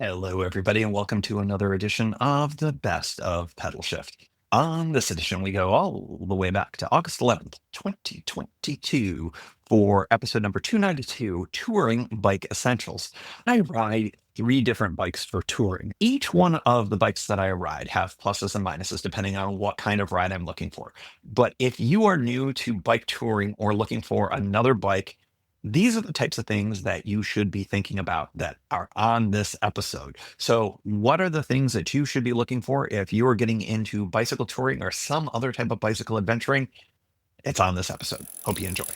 Hello, everybody, and welcome to another edition of the Best of Pedalshift. On this edition, we go all the way back to August 11th, 2022, for episode number 292, Touring Bike Essentials. I ride three different bikes for touring. Each one of the bikes that I ride have pluses and minuses depending on what kind of ride I'm looking for. But if you are new to bike touring or looking for another bike, these are the types of things that you should be thinking about that are on this episode. So, what are the things that you should be looking for if you are getting into bicycle touring or some other type of bicycle adventuring? It's on this episode. Hope you enjoy.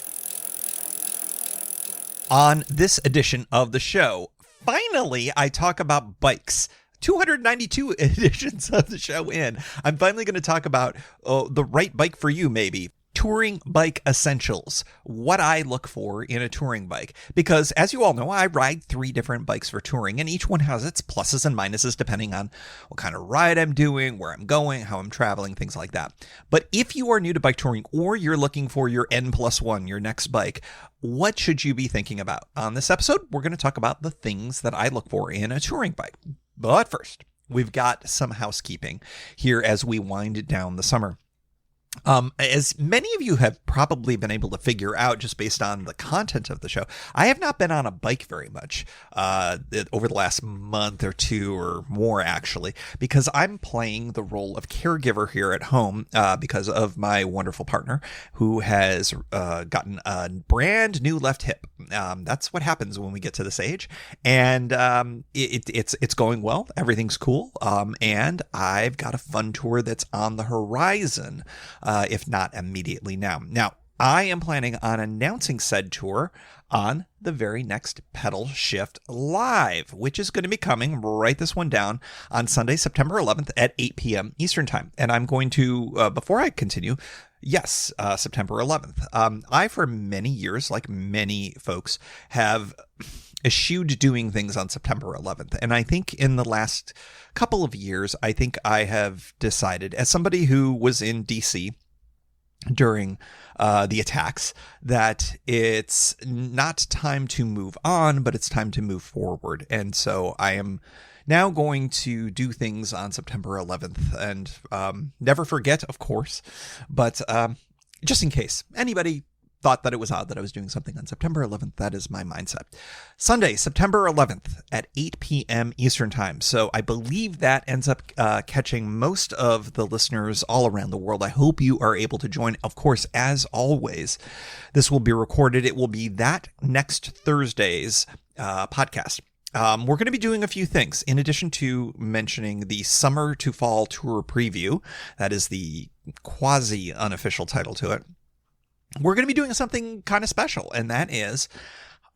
On this edition of the show, finally, I talk about bikes. 292 editions of the show in. I'm finally going to talk about the right bike for you, maybe. Touring bike essentials, what I look for in a touring bike. Because as you all know, I ride three different bikes for touring, and each one has its pluses and minuses depending on what kind of ride I'm doing, where I'm going, how I'm traveling, things like that. But if you are new to bike touring or you're looking for your N+1, your next bike, what should you be thinking about? On this episode, we're going to talk about the things that I look for in a touring bike. But first, we've got some housekeeping here as we wind down the summer. As many of you have probably been able to figure out just based on the content of the show, I have not been on a bike very much over the last month or two or more, actually, because I'm playing the role of caregiver here at home because of my wonderful partner who has gotten a brand new left hip. That's what happens when we get to this age. And it's going well. Everything's cool. And I've got a fun tour that's on the horizon. If not immediately now. Now, I am planning on announcing said tour on the very next Pedalshift Live, which is going to be coming, write this one down, on Sunday, September 11th at 8 p.m. Eastern Time. And I'm going to, before I continue, yes, September 11th. I, for many years, like many folks, have eschewed doing things on September 11th. And I think in the last couple of years, I think I have decided, as somebody who was in DC during the attacks, that it's not time to move on, but it's time to move forward. And so I am now going to do things on September 11th and never forget, of course, but just in case anybody thought that it was odd that I was doing something on September 11th. That is my mindset. Sunday, September 11th at 8 p.m. Eastern Time. So I believe that ends up catching most of the listeners all around the world. I hope you are able to join. Of course, as always, this will be recorded. It will be that next Thursday's podcast. We're going to be doing a few things in addition to mentioning the summer to fall tour preview. That is the quasi unofficial title to it. We're going to be doing something kind of special, and that is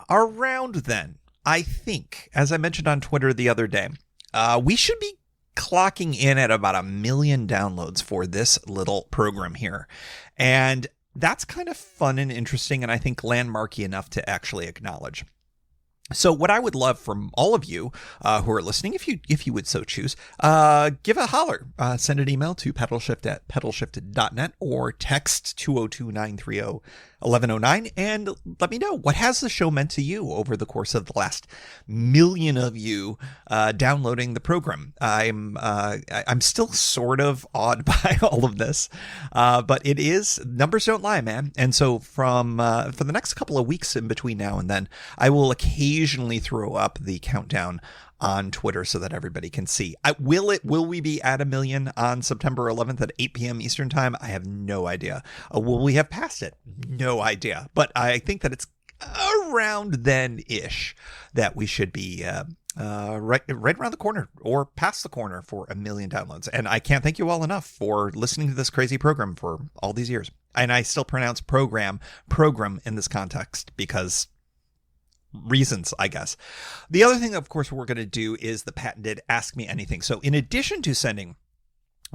around then, I think, as I mentioned on Twitter the other day, we should be clocking in at about 1 million downloads for this little program here. And that's kind of fun and interesting, and I think landmarky enough to actually acknowledge. So what I would love from all of you who are listening, if you would so choose, give a holler. Send an email to pedalshift@pedalshift.net or text 202-930-1109 and let me know, what has the show meant to you over the course of the last 1 million of you downloading the program. I'm still sort of awed by all of this, but it is, numbers don't lie, man. And so for the next couple of weeks in between now and then, I will occasionally throw up the countdown on Twitter so that everybody can see. Will we be at 1 million on September 11th at 8 p.m. Eastern Time? I have no idea. Will we have passed it? No idea. But I think that it's around then-ish that we should be right around the corner or past the corner for 1 million downloads. And I can't thank you all enough for listening to this crazy program for all these years. And I still pronounce program in this context because reasons, I guess. The other thing, of course, we're going to do is the patented Ask Me Anything. So in addition to sending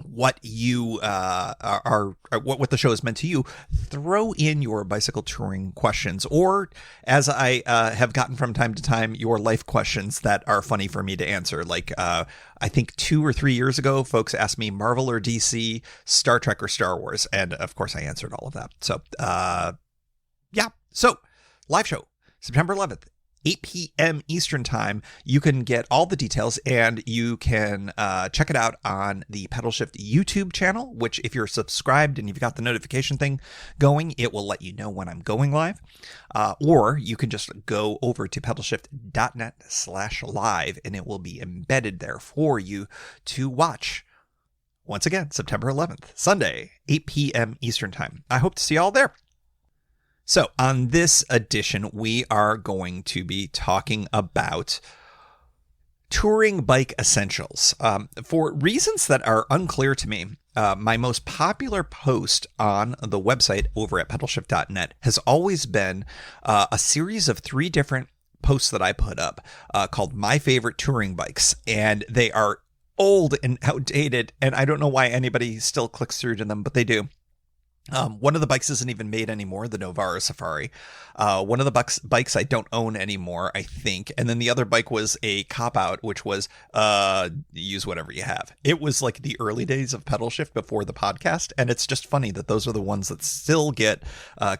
what you what the show has meant to you, throw in your bicycle touring questions, or as I have gotten from time to time, your life questions that are funny for me to answer. Like I think 2 or 3 years ago, folks asked me Marvel or DC, Star Trek or Star Wars, and of course I answered all of that. So yeah, so live show September 11th, 8 p.m. Eastern Time. You can get all the details, and you can check it out on the Pedalshift YouTube channel, which if you're subscribed and you've got the notification thing going, it will let you know when I'm going live. Or you can just go over to pedalshift.net/live, and it will be embedded there for you to watch. Once again, September 11th, Sunday, 8 p.m. Eastern Time. I hope to see you all there. So on this edition, we are going to be talking about touring bike essentials. For reasons that are unclear to me, my most popular post on the website over at pedalshift.net has always been a series of 3 different posts that I put up called My Favorite Touring Bikes. And they are old and outdated, and I don't know why anybody still clicks through to them, but they do. One of the bikes isn't even made anymore, the Novara Safari. One of the bikes I don't own anymore, I think. And then the other bike was a cop-out, which was use whatever you have. It was like the early days of Pedalshift before the podcast, and it's just funny that those are the ones that still get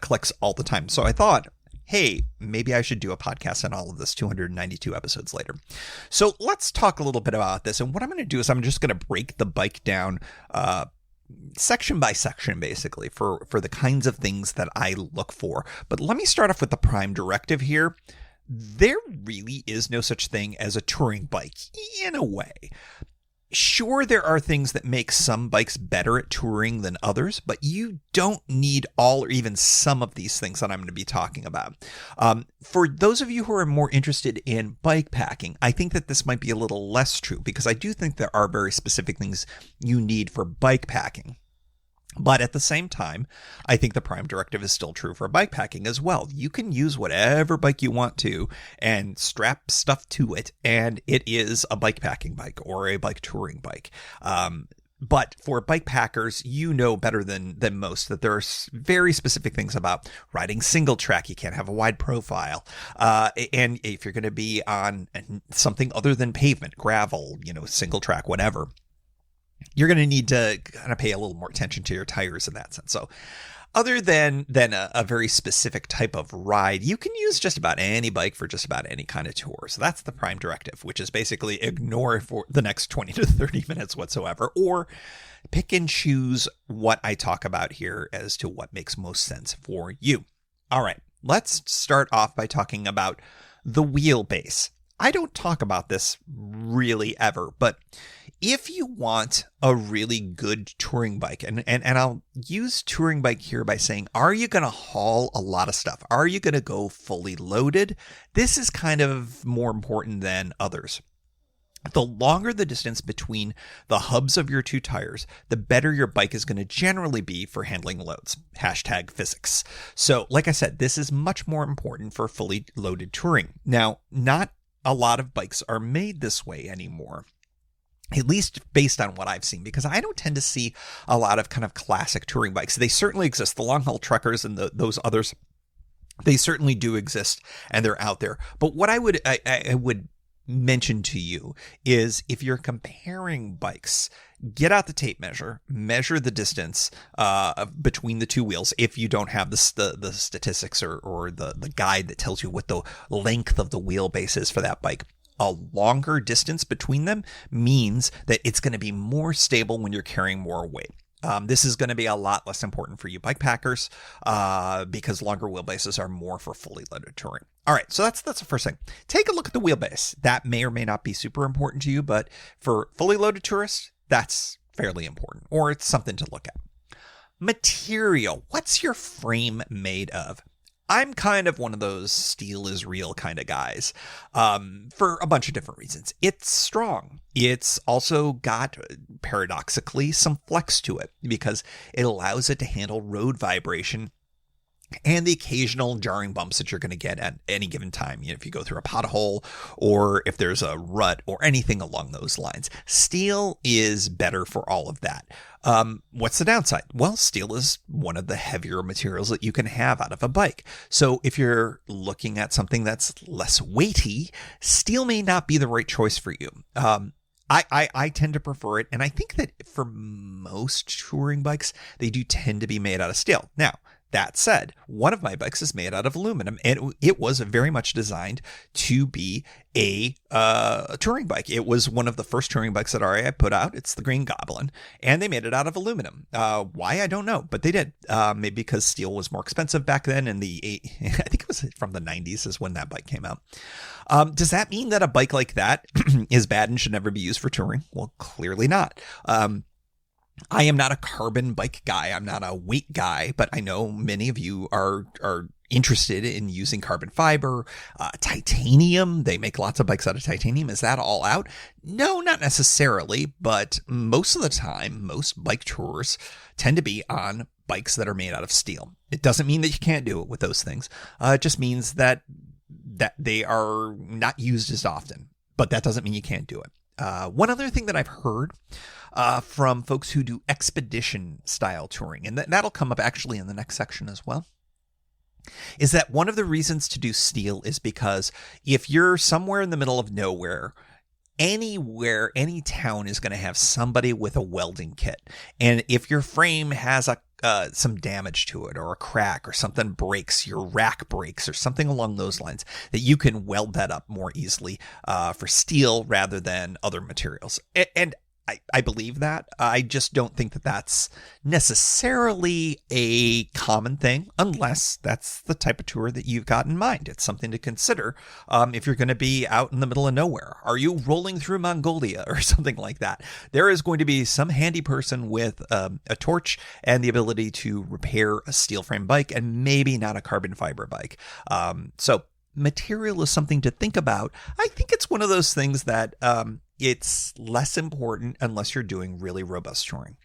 clicks all the time. So I thought, hey, maybe I should do a podcast on all of this 292 episodes later. So let's talk a little bit about this. And what I'm going to do is I'm just going to break the bike down section by section, basically, for the kinds of things that I look for. But let me start off with the prime directive here. There really is no such thing as a touring bike, in a way. Sure, there are things that make some bikes better at touring than others, but you don't need all or even some of these things that I'm going to be talking about. For those of you who are more interested in bike packing, I think that this might be a little less true, because I do think there are very specific things you need for bike packing. But at the same time, I think the prime directive is still true for bike packing as well. You can use whatever bike you want to and strap stuff to it, and it is a bike packing bike or a bike touring bike. But for bike packers, you know better than most that there are very specific things about riding single track. You can't have a wide profile. And if you're going to be on something other than pavement, gravel, single track, whatever, you're going to need to kind of pay a little more attention to your tires in that sense. So other than a very specific type of ride, you can use just about any bike for just about any kind of tour. So that's the prime directive, which is basically ignore for the next 20 to 30 minutes whatsoever, or pick and choose what I talk about here as to what makes most sense for you. All right, let's start off by talking about the wheelbase. I don't talk about this really ever, but if you want a really good touring bike, and I'll use touring bike here by saying, are you going to haul a lot of stuff? Are you going to go fully loaded? This is kind of more important than others. The longer the distance between the hubs of your 2 tires, the better your bike is going to generally be for handling loads. #physics. So like I said, this is much more important for fully loaded touring. Now, not a lot of bikes are made this way anymore, at least based on what I've seen, because I don't tend to see a lot of kind of classic touring bikes. They certainly exist. The long haul truckers and those others, they certainly do exist, and they're out there. But what I would mention to you is, if you're comparing bikes, get out the tape measure, measure the distance between the 2 wheels. If you don't have the statistics or the guide that tells you what the length of the wheelbase is for that bike, a longer distance between them means that it's going to be more stable when you're carrying more weight. This is going to be a lot less important for you bike packers because longer wheelbases are more for fully loaded touring. All right, so that's the first thing. Take a look at the wheelbase. That may or may not be super important to you, but for fully loaded tourists, that's fairly important, or it's something to look at. Material. What's your frame made of? I'm kind of one of those steel is real kind of guys for a bunch of different reasons. It's strong. It's also got, paradoxically, some flex to it because it allows it to handle road vibration and the occasional jarring bumps that you're going to get at any given time. If you go through a pothole or if there's a rut or anything along those lines. Steel is better for all of that. What's the downside? Well, steel is one of the heavier materials that you can have out of a bike. So if you're looking at something that's less weighty, steel may not be the right choice for you. I tend to prefer it, and I think that for most touring bikes, they do tend to be made out of steel. Now, That said, one of my bikes is made out of aluminum, and it was very much designed to be a touring bike. It was one of the first touring bikes that RAI put out. It's the Green Goblin, and they made it out of aluminum. Why, I don't know, but they did. Maybe because steel was more expensive back then. I think it was from the 90s is when that bike came out. Does that mean that a bike like that is bad and should never be used for touring? Well, clearly not. I am not a carbon bike guy. I'm not a weight guy, but I know many of you are interested in using carbon fiber, titanium. They make lots of bikes out of titanium. Is that all out? No, not necessarily, but most of the time, most bike tours tend to be on bikes that are made out of steel. It doesn't mean that you can't do it with those things. It just means that they are not used as often, but that doesn't mean you can't do it. One other thing that I've heard from folks who do expedition style touring, and that'll come up actually in the next section as well, is that one of the reasons to do steel is because if you're somewhere in the middle of nowhere, anywhere, any town is going to have somebody with a welding kit. And if your frame has some damage to it or a crack or something breaks, your rack breaks or something along those lines, that you can weld that up more easily for steel rather than other materials. And I believe that. I just don't think that that's necessarily a common thing unless that's the type of tour that you've got in mind. It's something to consider if you're going to be out in the middle of nowhere. Are you rolling through Mongolia or something like that? There is going to be some handy person with a torch and the ability to repair a steel frame bike, and maybe not a carbon fiber bike. So material is something to think about. I think it's one of those things that it's less important unless you're doing really robust touring.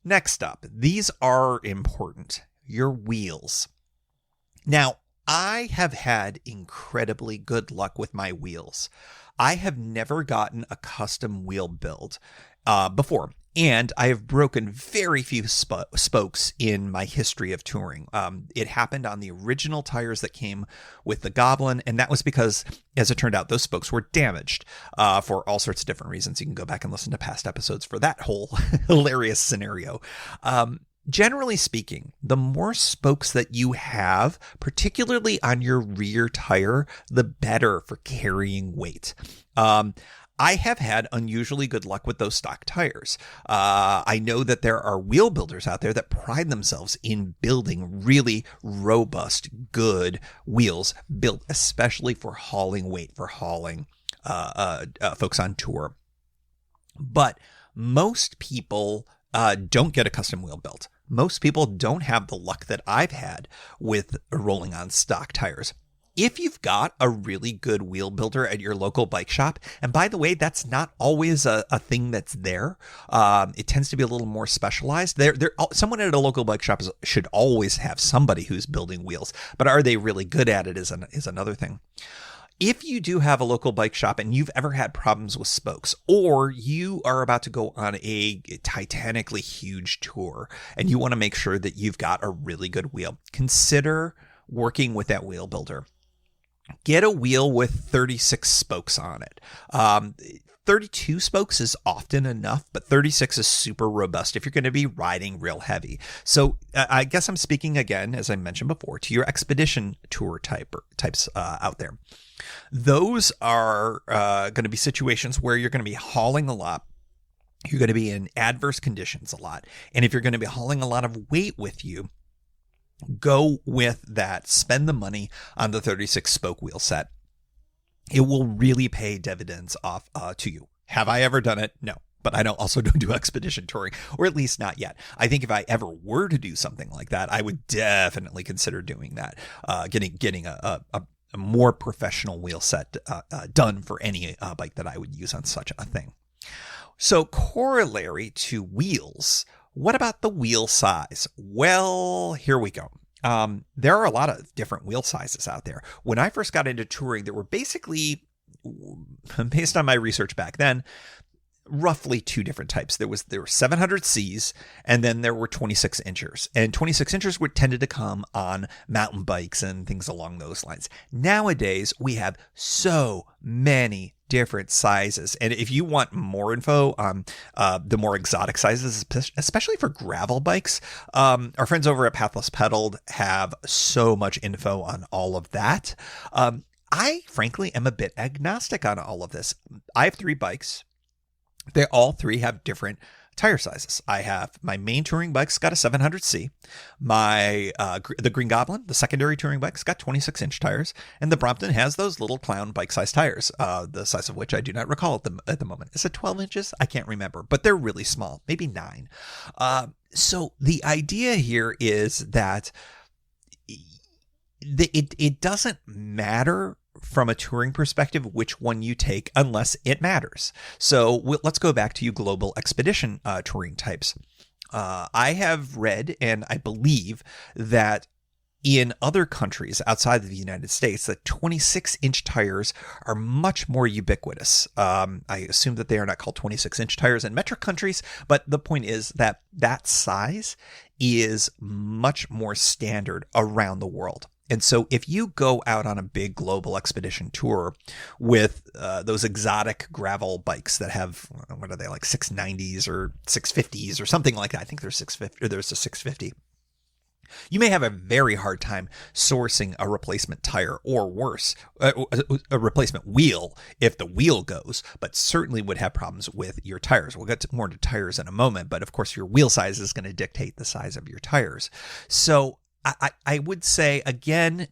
Next up, these are important. Your wheels. Now, I have had incredibly good luck with my wheels. I have never gotten a custom wheel build before. And I have broken very few spokes in my history of touring. It happened on the original tires that came with the Goblin, and that was because, as it turned out, those spokes were damaged for all sorts of different reasons. You can go back and listen to past episodes for that whole hilarious scenario. Generally speaking, the more spokes that you have, particularly on your rear tire, the better for carrying weight. I have had unusually good luck with those stock tires. I know that there are wheel builders out there that pride themselves in building really robust, good wheels built especially for hauling weight, for hauling folks on tour. But most people don't get a custom wheel built. Most people don't have the luck that I've had with rolling on stock tires. If you've got a really good wheel builder at your local bike shop, and by the way, that's not always a thing that's there. It tends to be a little more specialized. Someone at a local bike shop should always have somebody who's building wheels, but are they really good at it is another thing. If you do have a local bike shop and you've ever had problems with spokes, or you are about to go on a titanically huge tour and you want to make sure that you've got a really good wheel, consider working with that wheel builder. Get a wheel with 36 spokes on it. 32 spokes is often enough, but 36 is super robust if you're going to be riding real heavy. So I guess I'm speaking again, as I mentioned before, to your expedition tour types out there. Those are going to be situations where you're going to be hauling a lot. You're going to be in adverse conditions a lot. And if you're going to be hauling a lot of weight with you, go with that. Spend the money on the 36 spoke wheel set. It will really pay dividends off to you. Have I ever done it? No. But I don't do expedition touring, or at least not yet. I think if I ever were to do something like that, I would definitely consider doing that. Getting a more professional wheel set done for any bike that I would use on such a thing. So corollary to wheels, what about the wheel size? Well, here we go. There are a lot of different wheel sizes out there. When I first got into touring, there were basically, based on my research back then, roughly two different types. There were 700Cs, and then there were 26 inchers. And 26 inchers tended to come on mountain bikes and things along those lines. Nowadays, we have so many different sizes. And if you want more info on the more exotic sizes, especially for gravel bikes, our friends over at Pathless Pedaled have so much info on all of that. I frankly am a bit agnostic on all of this. I have 3 bikes. They all 3 have different tire sizes. I have my main touring bike's got a 700C. My the Green Goblin, the secondary touring bike's got 26-inch tires, and the Brompton has those little clown bike-sized tires, the size of which I do not recall at the moment. Is it 12 inches? I can't remember, but they're really small, maybe 9. So the idea here is that it doesn't matter from a touring perspective which one you take unless it matters. So let's go back to you global expedition touring types. I have read and I believe that in other countries outside of the United States, that 26-inch tires are much more ubiquitous. I assume that they are not called 26-inch tires in metric countries, but the point is that that size is much more standard around the world. And so if you go out on a big global expedition tour with those exotic gravel bikes that have, what are they, like 690s or 650s or something like that. I think there's 650 or there's a 650. You may have a very hard time sourcing a replacement tire, or worse, a replacement wheel if the wheel goes, but certainly would have problems with your tires. We'll get more to tires in a moment, but of course your wheel size is going to dictate the size of your tires. So I would say, again,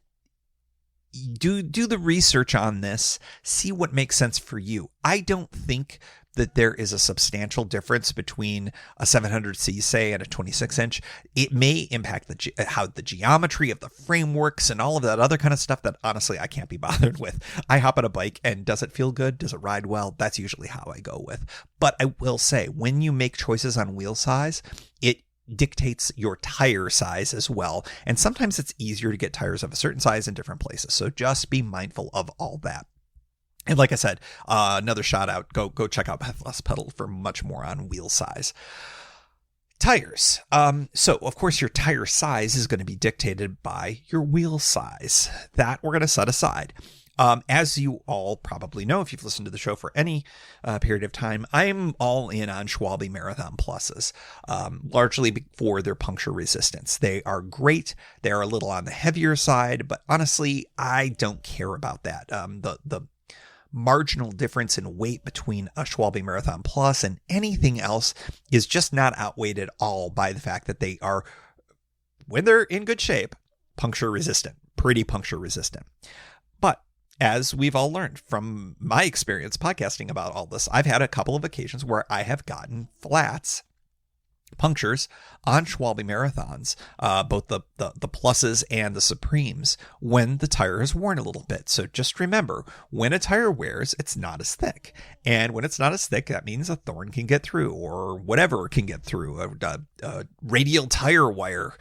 do the research on this, see what makes sense for you. I don't think that there is a substantial difference between a 700C, say, and a 26-inch. It may impact how the geometry of the frameworks and all of that other kind of stuff that honestly I can't be bothered with. I hop on a bike and does it feel good? Does it ride well? That's usually how I go with. But I will say, when you make choices on wheel size, it dictates your tire size as well. And sometimes it's easier to get tires of a certain size in different places. So just be mindful of all that. And like I said, another shout out, go check out Pathless Pedal for much more on wheel size. Tires. So of course your tire size is going to be dictated by your wheel size. That we're going to set aside. As you all probably know, if you've listened to the show for any period of time, I'm all in on Schwalbe Marathon Pluses, largely for their puncture resistance. They are great. They are a little on the heavier side, but honestly, I don't care about that. The marginal difference in weight between a Schwalbe Marathon Plus and anything else is just not outweighed at all by the fact that they are, when they're in good shape, puncture resistant, pretty puncture resistant. But as we've all learned from my experience podcasting about all this, I've had a couple of occasions where I have gotten flats, punctures on Schwalbe Marathons, both the pluses and the supremes, when the tire is worn a little bit. So just remember, when a tire wears, it's not as thick. And when it's not as thick, that means a thorn can get through, or whatever can get through, a radial tire wire,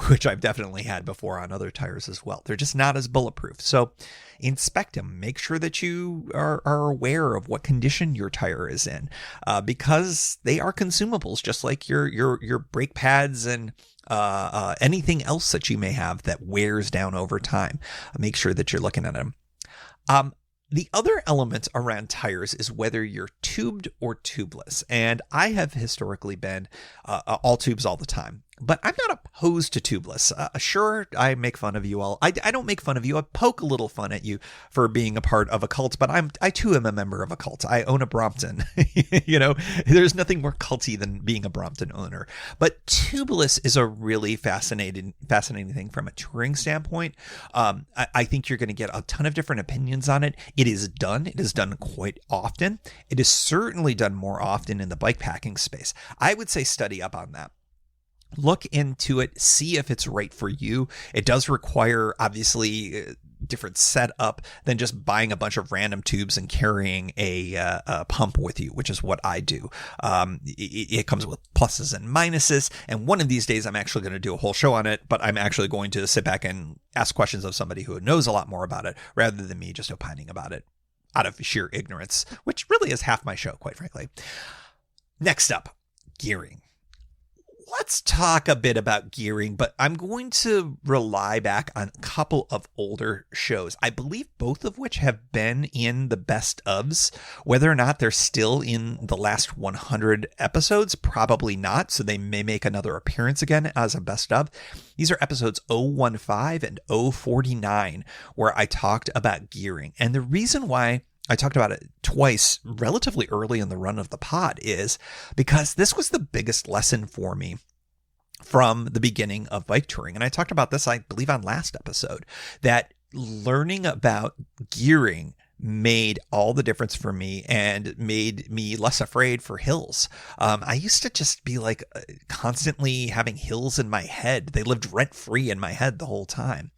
which I've definitely had before on other tires as well. They're just not as bulletproof. So inspect them. Make sure that you are aware of what condition your tire is in, because they are consumables, just like your brake pads and anything else that you may have that wears down over time. Make sure that you're looking at them. The other element around tires is whether you're tubed or tubeless. And I have historically been all tubes all the time. But I'm not opposed to tubeless. Sure, I make fun of you all. I don't make fun of you. I poke a little fun at you for being a part of a cult, but I too am a member of a cult. I own a Brompton. You know, there's nothing more culty than being a Brompton owner. But tubeless is a really fascinating thing from a touring standpoint. I think you're going to get a ton of different opinions on it. It is done quite often. It is certainly done more often in the bike packing space. I would say study up on that. Look into it, see if it's right for you. It does require, obviously, different setup than just buying a bunch of random tubes and carrying a pump with you, which is what I do. It comes with pluses and minuses, and one of these days I'm actually going to do a whole show on it, but I'm actually going to sit back and ask questions of somebody who knows a lot more about it rather than me just opining about it out of sheer ignorance, which really is half my show, quite frankly. Next up, gearing. let's talk a bit about gearing, but I'm going to rely back on a couple of older shows. I believe both of which have been in the best ofs. Whether or not they're still in the last 100 episodes, probably not. So they may make another appearance again as a best of. These are episodes 015 and 049, where I talked about gearing. And the reason why I talked about it twice relatively early in the run of the pod is because this was the biggest lesson for me from the beginning of bike touring. And I talked about this, I believe, on last episode, that learning about gearing made all the difference for me and made me less afraid for hills. I used to just be like constantly having hills in my head. They lived rent free in my head the whole time.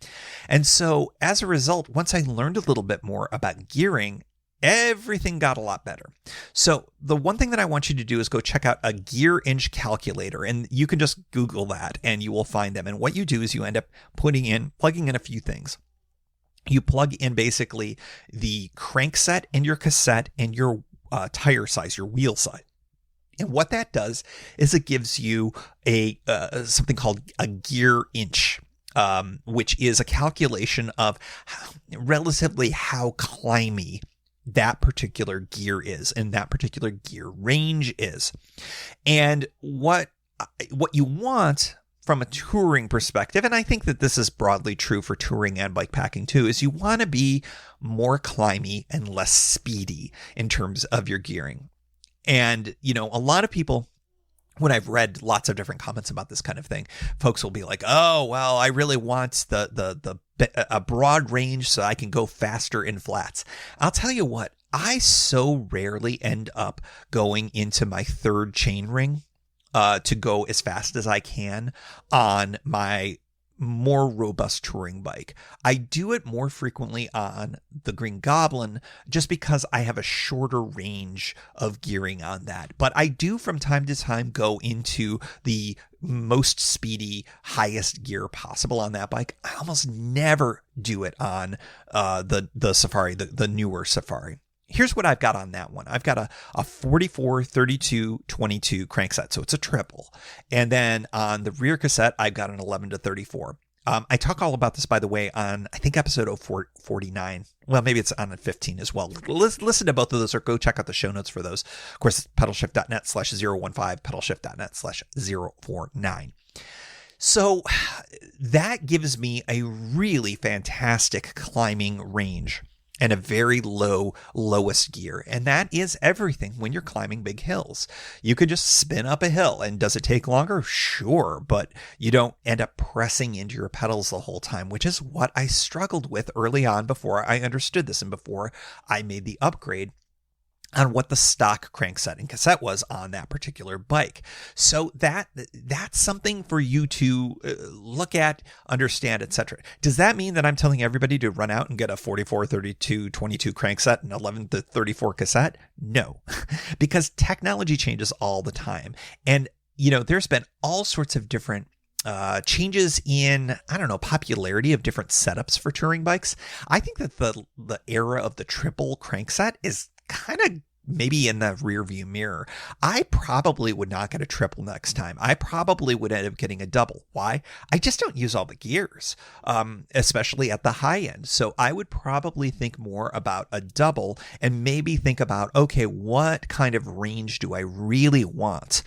And so as a result, once I learned a little bit more about gearing, everything got a lot better. So the one thing that I want you to do is go check out a gear inch calculator, and you can just Google that and you will find them. And what you do is you end up plugging in a few things. You plug in basically the crankset and your cassette and your tire size, your wheel size. And what that does is it gives you a something called a gear inch. Which is a calculation of relatively how climby that particular gear is and that particular gear range is. And what you want from a touring perspective, and I think that this is broadly true for touring and bikepacking too, is you want to be more climby and less speedy in terms of your gearing. And, you know, a lot of people, when I've read lots of different comments about this kind of thing, folks will be like, oh, well, I really want a broad range so I can go faster in flats. I'll tell you what, I so rarely end up going into my third chain ring to go as fast as I can on my more robust touring bike. I do it more frequently on the Green Goblin just because I have a shorter range of gearing on that. But I do from time to time go into the most speedy, highest gear possible on that bike. I almost never do it on the Safari, the newer Safari. Here's what I've got on that one. I've got a 44, 32, 22 crankset. So it's a triple. And then on the rear cassette, I've got an 11 to 34. I talk all about this, by the way, on, I think, episode 049. Well, maybe it's on 15 as well. Listen to both of those or go check out the show notes for those. Of course, it's pedalshift.net/015, pedalshift.net/049. So that gives me a really fantastic climbing range and a very lowest gear. And that is everything when you're climbing big hills. You could just spin up a hill, and does it take longer? Sure, but you don't end up pressing into your pedals the whole time, which is what I struggled with early on before I understood this and before I made the upgrade on what the stock crankset and cassette was on that particular bike. So that's something for you to look at, understand, etc. Does that mean that I'm telling everybody to run out and get a 44, 32, 22 crankset and 11 to 34 cassette? No, because technology changes all the time. And, you know, there's been all sorts of different changes in, I don't know, popularity of different setups for touring bikes. I think that the era of the triple crankset is kind of maybe in the rear view mirror. I probably would not get a triple next time. I probably would end up getting a double. Why? I just don't use all the gears, especially at the high end. So I would probably think more about a double and maybe think about, okay, what kind of range do I really want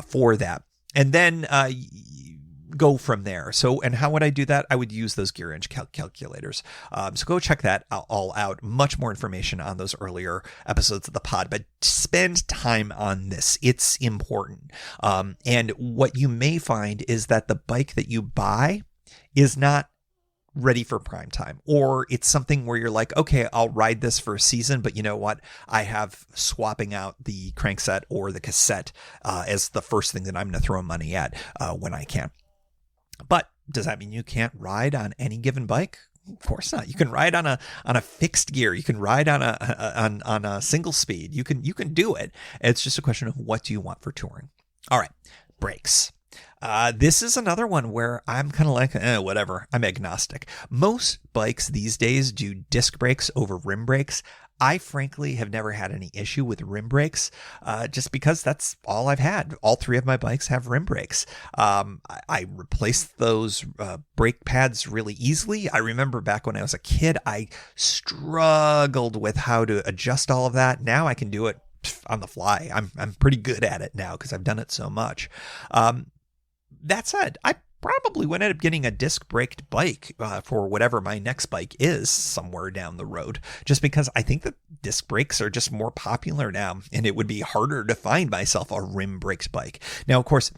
for that? And then go from there. So, and how would I do that? I would use those gear inch calculators. So go check that all out. Much more information on those earlier episodes of the pod, but spend time on this. It's important. And what you may find is that the bike that you buy is not ready for prime time, or it's something where you're like, okay, I'll ride this for a season, but you know what? I have swapping out the crankset or the cassette as the first thing that I'm going to throw money at when I can. But does that mean you can't ride on any given bike? Of course not. You can ride on a fixed gear. You can ride on a single speed. You can do it. It's just a question of what do you want for touring. All right, brakes. This is another one where I'm kind of like, whatever. I'm agnostic. Most bikes these days do disc brakes over rim brakes. I frankly have never had any issue with rim brakes, just because that's all I've had. All three of my bikes have rim brakes. I replaced those brake pads really easily. I remember back when I was a kid, I struggled with how to adjust all of that. Now I can do it on the fly. I'm pretty good at it now because I've done it so much. That said, I probably would end up getting a disc braked bike for whatever my next bike is somewhere down the road, just because I think that disc brakes are just more popular now, and it would be harder to find myself a rim brakes bike. Now, of course,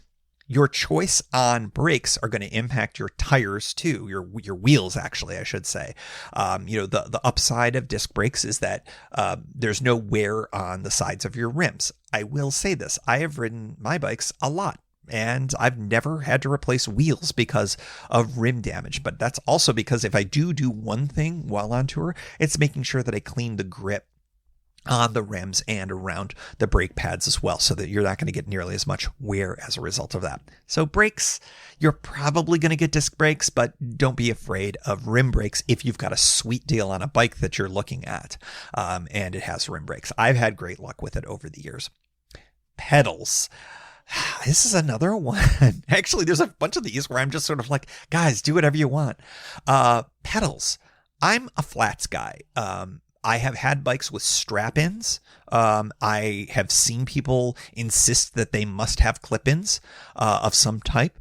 your choice on brakes are going to impact your tires too, your wheels, actually, I should say. The upside of disc brakes is that there's no wear on the sides of your rims. I will say this: I have ridden my bikes a lot, and I've never had to replace wheels because of rim damage. But that's also because if I do one thing while on tour, it's making sure that I clean the grip on the rims and around the brake pads as well, so that you're not going to get nearly as much wear as a result of that. So brakes, you're probably going to get disc brakes, but don't be afraid of rim brakes if you've got a sweet deal on a bike that you're looking at, and it has rim brakes. I've had great luck with it over the years. Pedals. This is another one. Actually, there's a bunch of these where I'm just sort of like, guys, do whatever you want. Pedals. I'm a flats guy. I have had bikes with strap-ins. I have seen people insist that they must have clip-ins of some type,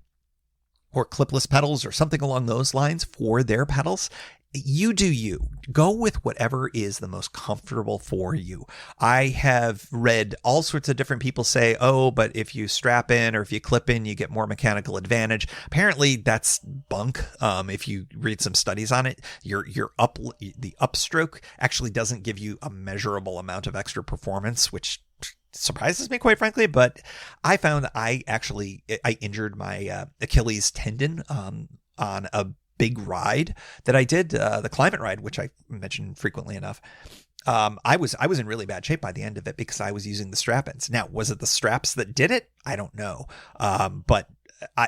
or clipless pedals or something along those lines for their pedals. You do you. Go with whatever is the most comfortable for you. I have read all sorts of different people say, oh, but if you strap in or if you clip in, you get more mechanical advantage. Apparently that's bunk. If you read some studies on it, the upstroke actually doesn't give you a measurable amount of extra performance, which surprises me, quite frankly. But I found I injured my Achilles tendon on a big ride that I did, the climate ride, which I mentioned frequently enough. I was in really bad shape by the end of it because I was using the strap-ins. Now, was it the straps that did it? I don't know. But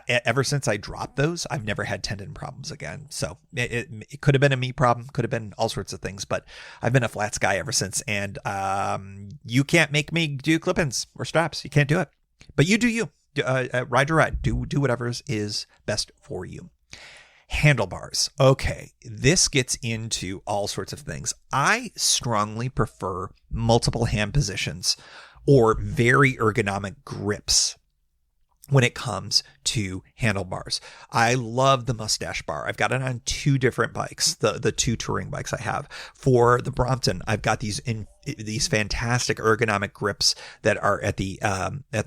ever since I dropped those, I've never had tendon problems again. So it could have been a me problem, could have been all sorts of things, but I've been a flats guy ever since. And you can't make me do clip-ins or straps. You can't do it. But you do you. Ride your ride. Do whatever is best for you. Handlebars. Okay, this gets into all sorts of things. I strongly prefer multiple hand positions or very ergonomic grips when it comes to handlebars. I love the mustache bar. I've got it on two different bikes, the two touring bikes I have. For the Brompton, I've got these fantastic ergonomic grips that are at the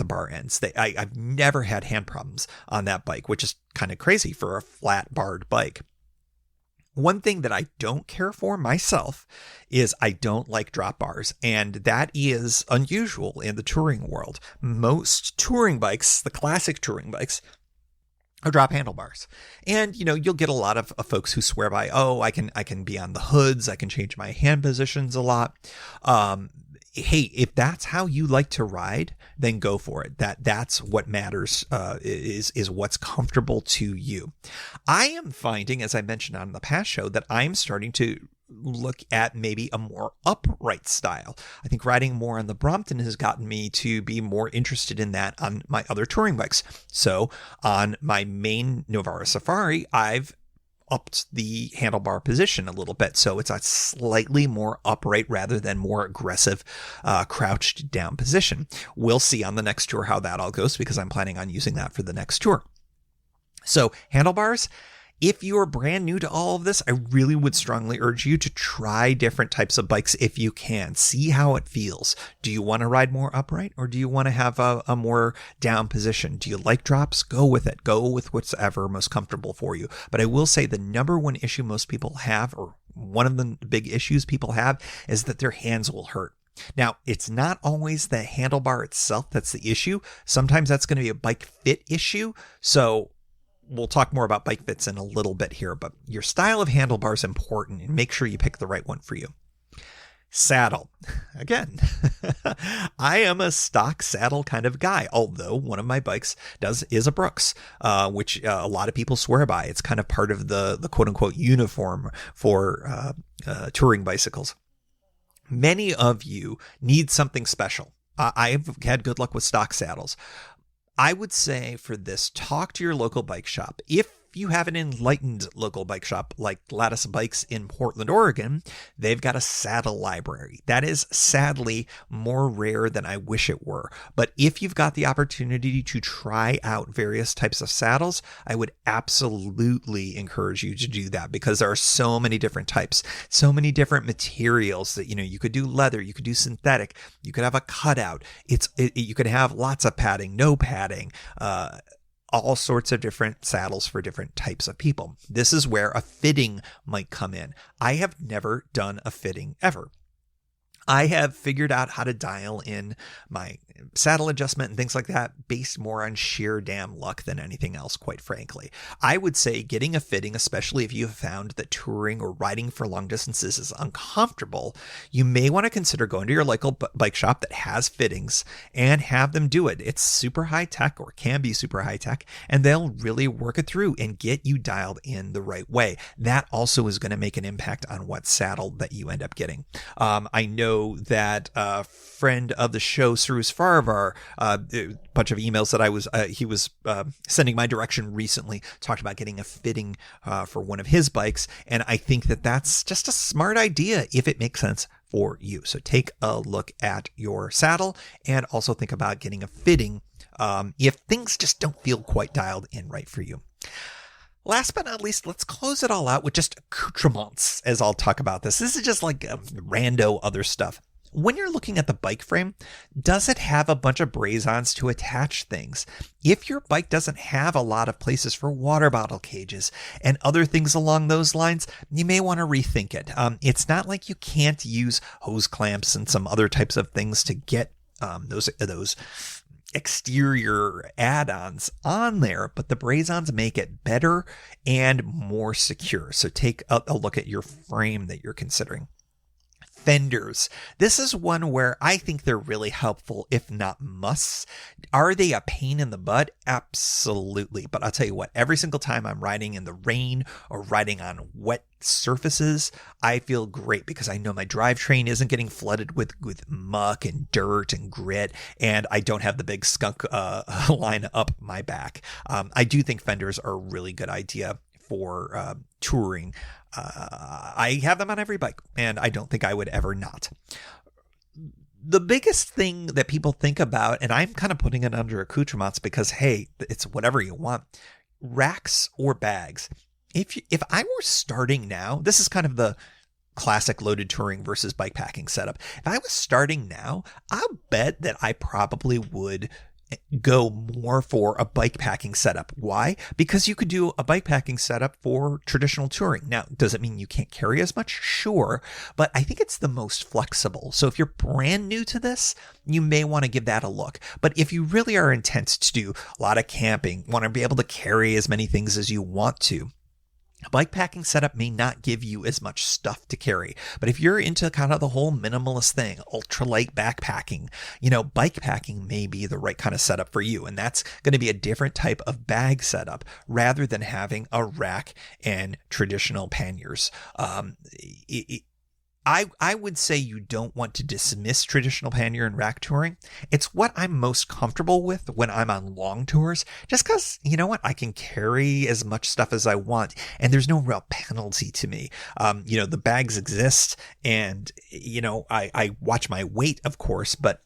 bar ends. I've never had hand problems on that bike, which is kind of crazy for a flat barred bike. One thing that I don't care for myself is I don't like drop bars, and that is unusual in the touring world. Most touring bikes, the classic touring bikes, are drop handlebars. And, you'll get a lot of folks who swear by, oh, I can be on the hoods, I can change my hand positions a lot. Hey, if that's how you like to ride, then go for it. That's what matters, is what's comfortable to you. I am finding, as I mentioned on the past show, that I'm starting to look at maybe a more upright style. I think riding more on the Brompton has gotten me to be more interested in that on my other touring bikes. So on my main Novara Safari, I've upped the handlebar position a little bit, so it's a slightly more upright rather than more aggressive crouched down position. We'll see on the next tour how that all goes, because I'm planning on using that for the next tour. So handlebars, if you are brand new to all of this, I really would strongly urge you to try different types of bikes if you can. See how it feels. Do you want to ride more upright, or do you want to have a more down position? Do you like drops? Go with it. Go with whatever most comfortable for you. But I will say the number one issue most people have, or one of the big issues people have, is that their hands will hurt. Now, it's not always the handlebar itself that's the issue. Sometimes that's going to be a bike fit issue. So we'll talk more about bike fits in a little bit here, but your style of handlebar is important, and make sure you pick the right one for you. Saddle. Again, I am a stock saddle kind of guy, although one of my bikes is a Brooks, which a lot of people swear by. It's kind of part of the quote unquote uniform for touring bicycles. Many of you need something special. I've had good luck with stock saddles. I would say for this, talk to your local bike shop. If you have an enlightened local bike shop like Lattice Bikes in Portland, Oregon, they've got a saddle library. That is sadly more rare than I wish it were. But if you've got the opportunity to try out various types of saddles, I would absolutely encourage you to do that, because there are so many different types, so many different materials that, you could do leather, you could do synthetic, you could have a cutout. You could have lots of padding, no padding, all sorts of different saddles for different types of people. This is where a fitting might come in. I have never done a fitting ever. I have figured out how to dial in my saddle adjustment and things like that based more on sheer damn luck than anything else, quite frankly. I would say getting a fitting, especially if you have found that touring or riding for long distances is uncomfortable, you may want to consider going to your local bike shop that has fittings and have them do it. It's super high tech, or can be super high tech, and they'll really work it through and get you dialed in the right way. That also is going to make an impact on what saddle that you end up getting. I know that a friend of the show, Cyrus Farvar, a bunch of emails that he was sending my direction recently, talked about getting a fitting for one of his bikes. And I think that that's just a smart idea if it makes sense for you. So take a look at your saddle and also think about getting a fitting if things just don't feel quite dialed in right for you. Last but not least, let's close it all out with just accoutrements, as I'll talk about this. This is just like rando other stuff. When you're looking at the bike frame, does it have a bunch of braze-ons to attach things? If your bike doesn't have a lot of places for water bottle cages and other things along those lines, you may want to rethink it. It's not like you can't use hose clamps and some other types of things to get those exterior add-ons on there, but the braze-ons make it better and more secure. So take a look at your frame that you're considering. Fenders. This is one where I think they're really helpful, if not musts. Are they a pain in the butt? Absolutely. But I'll tell you what, every single time I'm riding in the rain or riding on wet surfaces, I feel great because I know my drivetrain isn't getting flooded with muck and dirt and grit, and I don't have the big skunk line up my back. I do think fenders are a really good idea for touring. I have them on every bike, and I don't think I would ever not. The biggest thing that people think about, and I'm kind of putting it under accoutrements because, hey, it's whatever you want, racks or bags. If I were starting now, this is kind of the classic loaded touring versus bike packing setup. If I was starting now, I'll bet that I probably would go more for a bike packing setup. Why? Because you could do a bike packing setup for traditional touring. Now, does it mean you can't carry as much? Sure, but I think it's the most flexible. So if you're brand new to this, you may want to give that a look. But if you really are intent to do a lot of camping, want to be able to carry as many things as you want to, a bike packing setup may not give you as much stuff to carry. But if you're into kind of the whole minimalist thing, ultralight backpacking, bike packing may be the right kind of setup for you. And that's going to be a different type of bag setup rather than having a rack and traditional panniers. I would say you don't want to dismiss traditional pannier and rack touring. It's what I'm most comfortable with when I'm on long tours, just because, you know what, I can carry as much stuff as I want, and there's no real penalty to me. The bags exist, and, I watch my weight, of course, but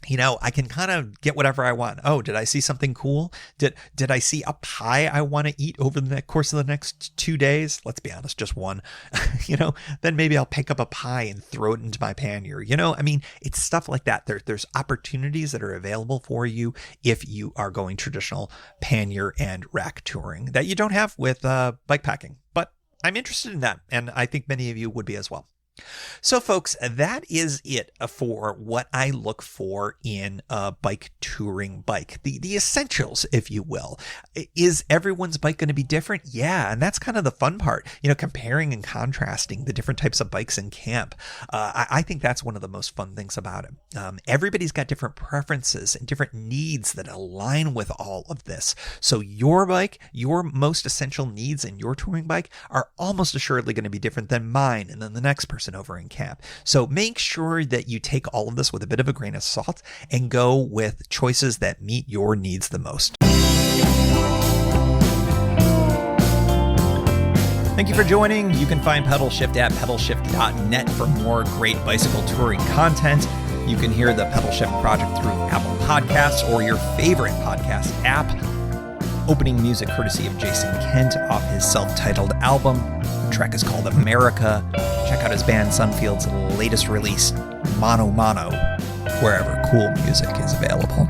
I can kind of get whatever I want. Oh, did I see something cool? Did I see a pie I want to eat over the course of the next 2 days? Let's be honest, just one. Then maybe I'll pick up a pie and throw it into my pannier. It's stuff like that. There's opportunities that are available for you if you are going traditional pannier and rack touring that you don't have with bike packing. But I'm interested in that, and I think many of you would be as well. So folks, that is it for what I look for in a bike touring bike. The essentials, if you will. Is everyone's bike going to be different? Yeah, and that's kind of the fun part, comparing and contrasting the different types of bikes in camp. I think that's one of the most fun things about it. Everybody's got different preferences and different needs that align with all of this. So your bike, your most essential needs in your touring bike are almost assuredly going to be different than mine and then the next person person over in camp. So make sure that you take all of this with a bit of a grain of salt and go with choices that meet your needs the most. Thank you for joining. You can find Pedalshift at pedalshift.net for more great bicycle touring content. You can hear the Pedalshift project through Apple Podcasts or your favorite podcast app. Opening music courtesy of Jason Kent off his self-titled album. The track is called America. Check out his band Sunfield's latest release, Mono Mono, wherever cool music is available.